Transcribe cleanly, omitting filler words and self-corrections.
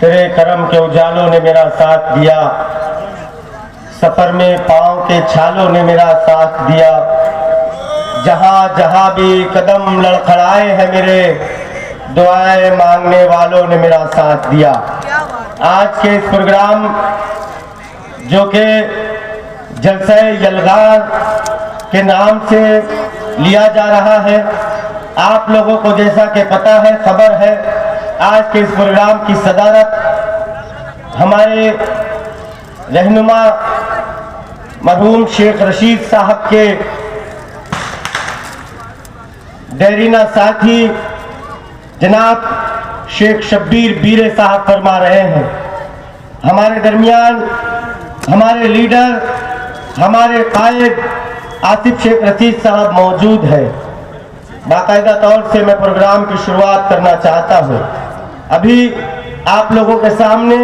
तेरे करम के उजालों ने मेरा साथ दिया, सफर में पाँव के छालों ने मेरा साथ दिया। जहाँ जहाँ भी कदम लड़खड़ाए हैं मेरे, दुआएं मांगने वालों ने मेरा साथ दिया। आज के इस प्रोग्राम जो कि जलसे यलगार के नाम से लिया जा रहा है, आप लोगों को जैसा कि पता है, खबर है, आज के इस प्रोग्राम की सदारत हमारे रहनुमा मरहूम शेख रशीद साहब के देरीना साथी जनाब शेख शब्बीर बीरे साहब फरमा रहे हैं। हमारे दरमियान हमारे लीडर, हमारे कायद आसिफ शेख रशीद साहब मौजूद है। बाकायदा तौर से मैं प्रोग्राम की शुरुआत करना चाहता हूँ। अभी आप लोगों के सामने